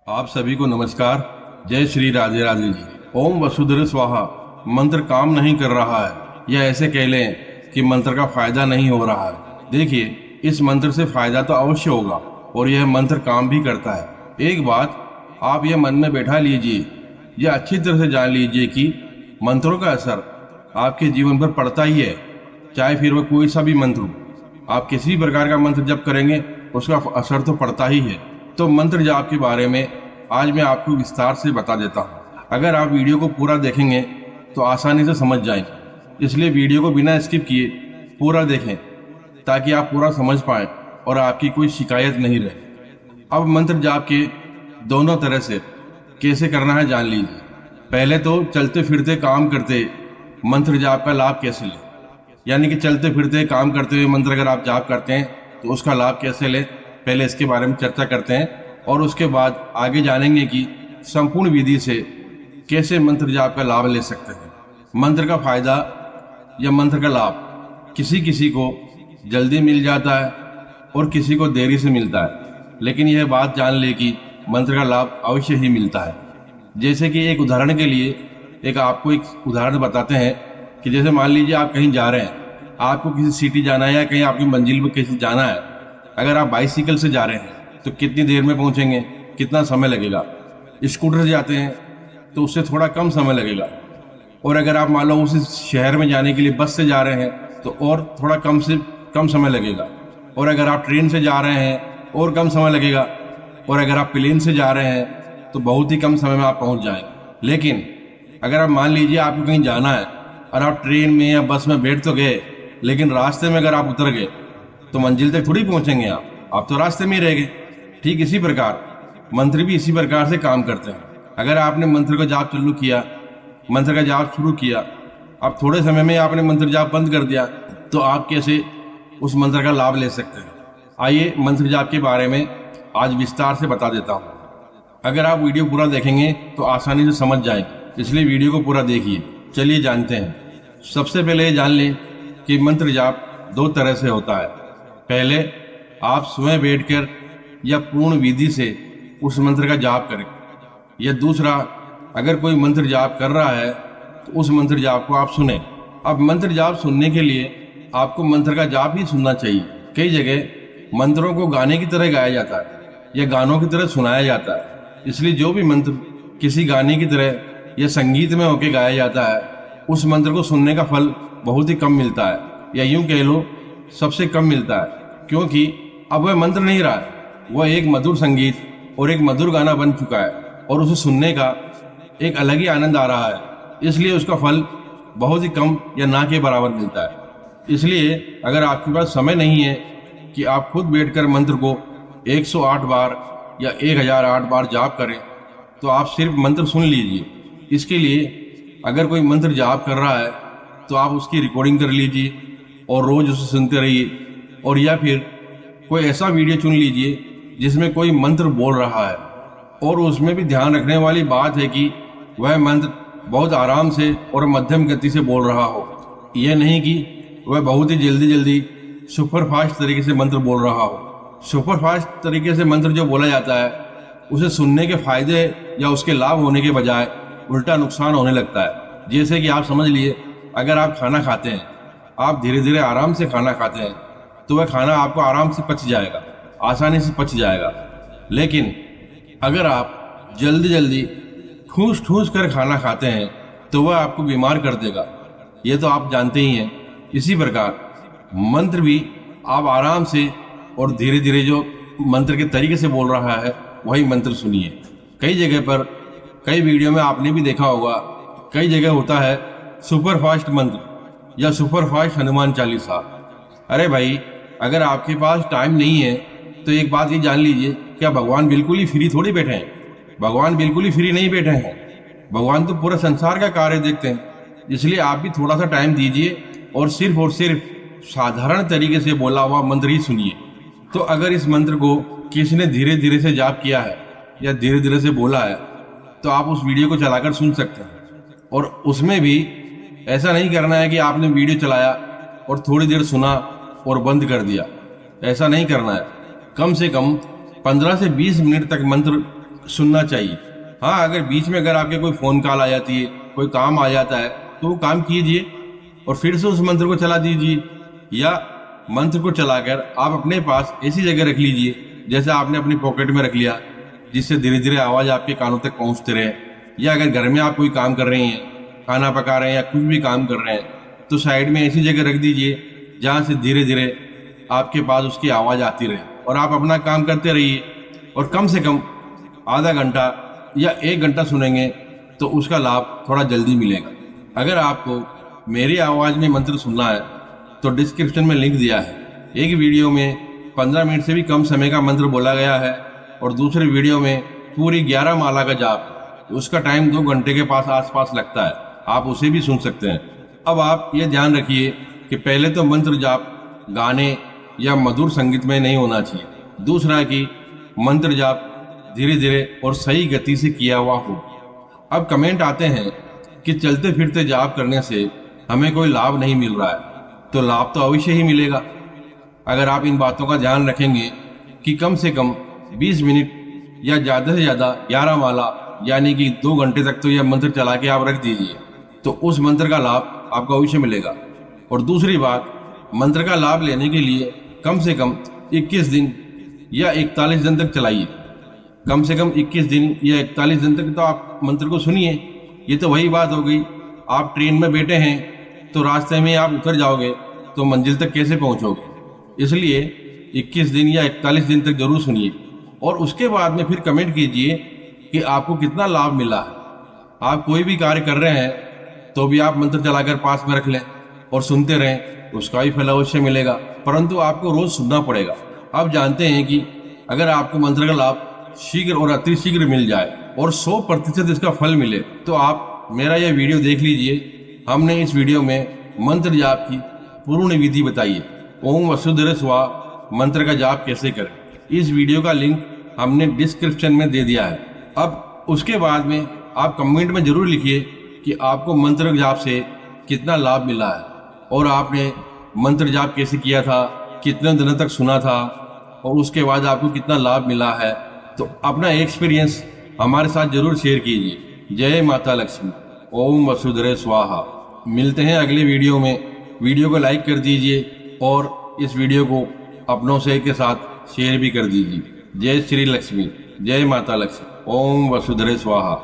आप सभी को नमस्कार। जय श्री राधे राधे जी। ओम वसुधैव स्वाहा मंत्र काम नहीं कर रहा है या ऐसे कह लें कि मंत्र का फायदा नहीं हो रहा है। देखिए, इस मंत्र से फायदा तो अवश्य होगा और यह मंत्र काम भी करता है। एक बात आप यह मन में बैठा लीजिए या अच्छी तरह से जान लीजिए कि मंत्रों का असर आपके जीवन पर पड़ता ही है, चाहे फिर वह कोई सा भी मंत्र हो। आप किसी भी प्रकार का मंत्र जप करेंगे उसका असर तो पड़ता ही है। तो मंत्र जाप के बारे में आज मैं आपको विस्तार से बता देता हूँ। अगर आप वीडियो को पूरा देखेंगे तो आसानी से समझ जाएंगे, इसलिए वीडियो को बिना स्किप किए पूरा देखें ताकि आप पूरा समझ पाएं और आपकी कोई शिकायत नहीं रहे। अब मंत्र जाप के दोनों तरह से कैसे करना है जान लीजिए। पहले तो चलते फिरते काम करते मंत्र जाप का लाभ कैसे लें, यानी कि चलते फिरते काम करते हुए मंत्र अगर आप जाप करते हैं तो उसका लाभ कैसे लें, पहले इसके बारे में चर्चा करते हैं और उसके बाद आगे जानेंगे कि संपूर्ण विधि से कैसे मंत्र जाप का लाभ ले सकते हैं। मंत्र का फायदा या मंत्र का लाभ किसी किसी को जल्दी मिल जाता है और किसी को देरी से मिलता है, लेकिन यह बात जान ले कि मंत्र का लाभ अवश्य ही मिलता है। जैसे कि एक उदाहरण के लिए आपको एक उदाहरण बताते हैं कि जैसे मान लीजिए आप कहीं जा रहे हैं, आपको किसी सिटी जाना है या कहीं आपकी मंजिल पर किसी जाना है। अगर आप बाइसिकल से जा रहे हैं तो कितनी देर में पहुंचेंगे, कितना समय लगेगा। स्कूटर से जाते हैं तो उससे थोड़ा कम समय लगेगा, और अगर आप मान लो उस शहर में जाने के लिए बस से जा रहे हैं तो और थोड़ा कम से कम समय लगेगा, और अगर आप ट्रेन से जा रहे हैं और कम समय लगेगा, और अगर आप प्लेन से जा रहे हैं तो बहुत ही कम समय में आप पहुंच जाएंगे। लेकिन अगर आप मान लीजिए आपको कहीं जाना है और आप ट्रेन में या बस में बैठ तो गए, लेकिन रास्ते में अगर आप उतर गए तो मंजिल तक थोड़ी पहुंचेंगे आप तो रास्ते में ही रह गए। ठीक इसी प्रकार मंत्र भी इसी प्रकार से काम करते हैं। अगर आपने मंत्र का जाप चालू किया, मंत्र का जाप शुरू किया, अब थोड़े समय में आपने मंत्र जाप बंद कर दिया, तो आप कैसे उस मंत्र का लाभ ले सकते हैं। आइए मंत्र जाप के बारे में आज विस्तार से बता देता हूँ। अगर आप वीडियो पूरा देखेंगे तो आसानी से समझ जाएंगे, इसलिए वीडियो को पूरा देखिए। चलिए जानते हैं। सबसे पहले ये जान लें कि मंत्र जाप दो तरह से होता है। पहले आप स्वयं बैठकर या पूर्ण विधि से उस मंत्र का जाप करें, या दूसरा अगर कोई मंत्र जाप कर रहा है तो उस मंत्र जाप को आप सुने। अब मंत्र जाप सुनने के लिए आपको मंत्र का जाप ही सुनना चाहिए। कई जगह मंत्रों को गाने की तरह गाया जाता है या गानों की तरह सुनाया जाता है, इसलिए जो भी मंत्र किसी गाने की तरह या संगीत में होकर गाया जाता है उस मंत्र को सुनने का फल बहुत ही कम मिलता है, या यूं कह लो सबसे कम मिलता है, क्योंकि अब वह मंत्र नहीं रहा है, वह एक मधुर संगीत और एक मधुर गाना बन चुका है और उसे सुनने का एक अलग ही आनंद आ रहा है। इसलिए उसका फल बहुत ही कम या ना के बराबर मिलता है। इसलिए अगर आपके पास समय नहीं है कि आप खुद बैठकर मंत्र को 108 बार या 1008 बार जाप करें, तो आप सिर्फ मंत्र सुन लीजिए। इसके लिए अगर कोई मंत्र जाप कर रहा है तो आप उसकी रिकॉर्डिंग कर लीजिए और रोज उसे सुनते रहिए, और या फिर कोई ऐसा वीडियो चुन लीजिए जिसमें कोई मंत्र बोल रहा है, और उसमें भी ध्यान रखने वाली बात है कि वह मंत्र बहुत आराम से और मध्यम गति से बोल रहा हो। यह नहीं कि वह बहुत ही जल्दी जल्दी सुपर फास्ट तरीके से मंत्र बोल रहा हो। सुपर फास्ट तरीके से मंत्र जो बोला जाता है उसे सुनने के फायदे या उसके लाभ होने के बजाय उल्टा नुकसान होने लगता है। जैसे कि आप समझ लिए, अगर आप खाना खाते हैं, आप धीरे धीरे आराम से खाना खाते हैं तो वह खाना आपको आराम से पच जाएगा, आसानी से पच जाएगा। लेकिन अगर आप जल्दी जल्दी ठूस ठूस कर खाना खाते हैं तो वह आपको बीमार कर देगा, ये तो आप जानते ही हैं। इसी प्रकार मंत्र भी आप आराम से और धीरे धीरे जो मंत्र के तरीके से बोल रहा है वही मंत्र सुनिए। कई जगह पर, कई वीडियो में आपने भी देखा होगा, कई जगह होता है सुपर फास्ट मंत्र या सुपर फास्ट हनुमान चालीसा। अरे भाई, अगर आपके पास टाइम नहीं है तो एक बात ये जान लीजिए, क्या भगवान बिल्कुल ही फ्री थोड़ी बैठे हैं? भगवान बिल्कुल ही फ्री नहीं बैठे हैं। भगवान तो पूरा संसार का कार्य देखते हैं। इसलिए आप भी थोड़ा सा टाइम दीजिए और सिर्फ साधारण तरीके से बोला हुआ मंत्र ही सुनिए। तो अगर इस मंत्र को किसी ने धीरे धीरे से जाप किया है या धीरे धीरे से बोला है तो आप उस वीडियो को चलाकर सुन सकते हैं। और उसमें भी ऐसा नहीं करना है कि आपने वीडियो चलाया और थोड़ी देर सुना और बंद कर दिया, ऐसा नहीं करना है। कम से कम 15 से 20 मिनट तक मंत्र सुनना चाहिए। हाँ, अगर बीच में अगर आपके कोई फ़ोन कॉल आ जाती है, कोई काम आ जाता है, तो वो काम कीजिए और फिर से उस मंत्र को चला दीजिए, या मंत्र को चलाकर आप अपने पास ऐसी जगह रख लीजिए जैसे आपने अपनी पॉकेट में रख लिया, जिससे धीरे धीरे आवाज़ आपके कानों तक पहुंचते रहे। या अगर घर में आप कोई काम कर रही हैं, खाना पका रहे हैं या कुछ भी काम कर रहे हैं, तो साइड में ऐसी जगह रख दीजिए जहाँ से धीरे धीरे आपके पास उसकी आवाज़ आती रहे और आप अपना काम करते रहिए। और कम से कम आधा घंटा या 1 घंटा सुनेंगे तो उसका लाभ थोड़ा जल्दी मिलेगा। अगर आपको मेरी आवाज़ में मंत्र सुनना है तो डिस्क्रिप्शन में लिंक दिया है। एक वीडियो में 15 मिनट से भी कम समय का मंत्र बोला गया है और दूसरे वीडियो में पूरी 11 माला का जाप, उसका टाइम 2 घंटे के पास आसपास लगता है, आप उसे भी सुन सकते हैं। अब आप ये ध्यान रखिए कि पहले तो मंत्र जाप गाने या मधुर संगीत में नहीं होना चाहिए। दूसरा कि मंत्र जाप धीरे धीरे और सही गति से किया हुआ हो। अब कमेंट आते हैं कि चलते फिरते जाप करने से हमें कोई लाभ नहीं मिल रहा है, तो लाभ तो अवश्य ही मिलेगा अगर आप इन बातों का ध्यान रखेंगे कि कम से कम 20 मिनट या ज़्यादा से ज़्यादा 11 माला यानी कि 2 घंटे तक तो यह मंत्र चला के आप रख दीजिए, तो उस मंत्र का लाभ आपको अवश्य मिलेगा। और दूसरी बात, मंत्र का लाभ लेने के लिए कम से कम 21 दिन या 41 दिन तक चलाइए। कम से कम 21 दिन या 41 दिन तक तो आप मंत्र को सुनिए। ये तो वही बात हो गई, आप ट्रेन में बैठे हैं तो रास्ते में आप उतर जाओगे तो मंजिल तक कैसे पहुंचोगे। इसलिए 21 दिन या 41 दिन तक जरूर सुनिए और उसके बाद में फिर कमेंट कीजिए कि आपको कितना लाभ मिला है। आप कोई भी कार्य कर रहे हैं तो भी आप मंत्र चलाकर पास में रख लें और सुनते रहें, उसका भी फल अवश्य मिलेगा, परंतु आपको रोज सुनना पड़ेगा। आप जानते हैं कि अगर आपको मंत्र का लाभ शीघ्र और अतिशीघ्र मिल जाए और 100% इसका फल मिले तो आप मेरा यह वीडियो देख लीजिए। हमने इस वीडियो में मंत्र जाप की पूर्ण विधि बताई है। ओम वसुधैर्य स्वाहा मंत्र का जाप कैसे करें, इस वीडियो का लिंक हमने डिस्क्रिप्शन में दे दिया है। अब उसके बाद में आप कमेंट में जरूर लिखिए कि आपको मंत्र जाप से कितना लाभ मिला है और आपने मंत्र जाप कैसे किया था, कितने दिनों तक सुना था और उसके बाद आपको कितना लाभ मिला है। तो अपना एक्सपीरियंस हमारे साथ जरूर शेयर कीजिए। जय माता लक्ष्मी। ओम वसुधैर्य स्वाहा। मिलते हैं अगले वीडियो में। वीडियो को लाइक कर दीजिए और इस वीडियो को अपनों से के साथ शेयर भी कर दीजिए। जय श्री लक्ष्मी, जय माता लक्ष्मी। ओम वसुधैर्य स्वाहा।